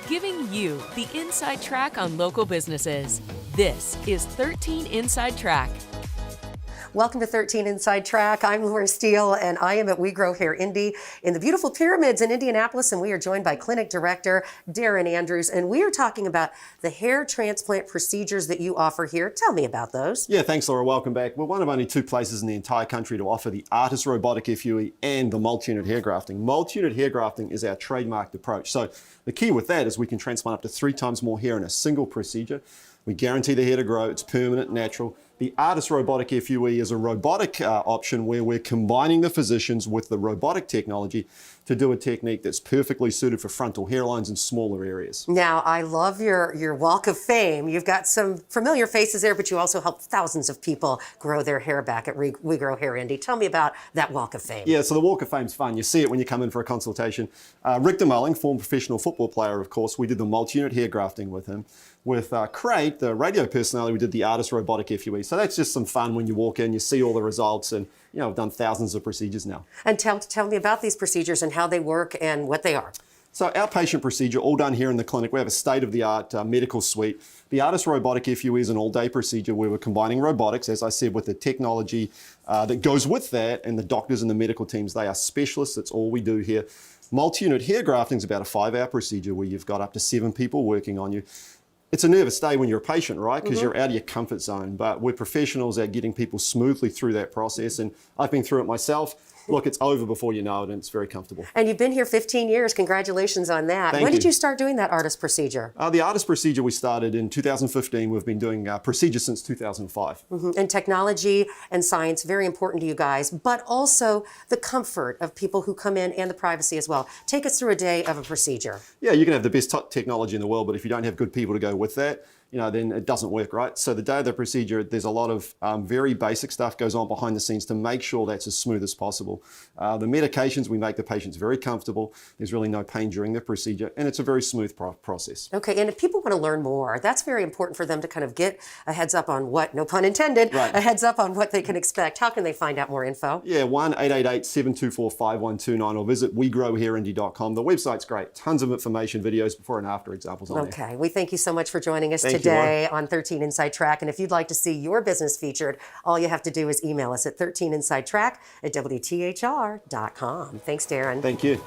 giving you the inside track on local businesses. This is 13 Inside Track. Welcome to 13 Inside Track. I'm Laura Steele, and I am at We Grow Hair Indy in the beautiful Pyramids in Indianapolis, and we are joined by Clinic Director Darren Andrews, and we are talking about the hair transplant procedures that you offer here. Tell me about those. Yeah, thanks, Laura. Welcome back. We're one of only two places in the entire country to offer the ARTAS Robotic FUE and the multi-unit hair grafting. Multi-unit hair grafting is our trademarked approach. So the key with that is we can transplant up to 3 times more hair in a single procedure. We guarantee the hair to grow. It's permanent, natural. The ARTAS Robotic FUE is a robotic option where we're combining the physicians with the robotic technology to do a technique that's perfectly suited for frontal hairlines and smaller areas. Now, I love your walk of fame. You've got some familiar faces there, but you also help thousands of people grow their hair back at We Grow Hair Indy. Tell me about that walk of fame. Yeah, so the walk of fame's fun. You see it when you come in for a consultation. Rick DeMulling, former professional football player, of course, we did the multi-unit hair grafting with him. With Craig, the radio personality, we did the ARTAS Robotic FUE. So that's just some fun when you walk in, you see all the results, and you know, I've done thousands of procedures now. And tell me about these procedures and how they work and what they are. So outpatient procedure, all done here in the clinic. We have a state-of-the-art medical suite. The ARTAS Robotic FUE is an all-day procedure where we're combining robotics, as I said, with the technology that goes with that, and the doctors and the medical teams, they are specialists. That's all we do here. Multi-unit hair grafting is about a 5-hour procedure where you've got up to 7 people working on you. It's a nervous day when you're a patient, right? Because you're out of your comfort zone, but we're professionals at getting people smoothly through that process, and I've been through it myself. Look, it's over before you know it, and it's very comfortable. And you've been here 15 years. Congratulations on that. Thank When you. did you start doing that ARTAS procedure? The ARTAS procedure we started in 2015. We've been doing procedures since 2005. And technology and science, very important to you guys, but also the comfort of people who come in and the privacy as well. Take us through a day of a procedure. Yeah, you can have the best technology in the world, but if you don't have good people to go with that, you know, then it doesn't work, right? So the day of the procedure, there's a lot of very basic stuff goes on behind the scenes to make sure that's as smooth as possible. The medications, we make the patients very comfortable. There's really no pain during the procedure, and it's a very smooth process. Okay, and if people want to learn more, that's very important for them to kind of get a heads up on what, no pun intended, right, a heads up on what they can expect. How can they find out more info? Yeah, 1-888-724-5129 or visit wegrowhairindy.com. The website's great. Tons of information, videos, before and after examples on there. Okay, we thank you so much for joining us Thank today you, on 13 Inside Track. And if you'd like to see your business featured, all you have to do is email us at 13insidetrack@wthr.com. Thanks, Darren. Thank you.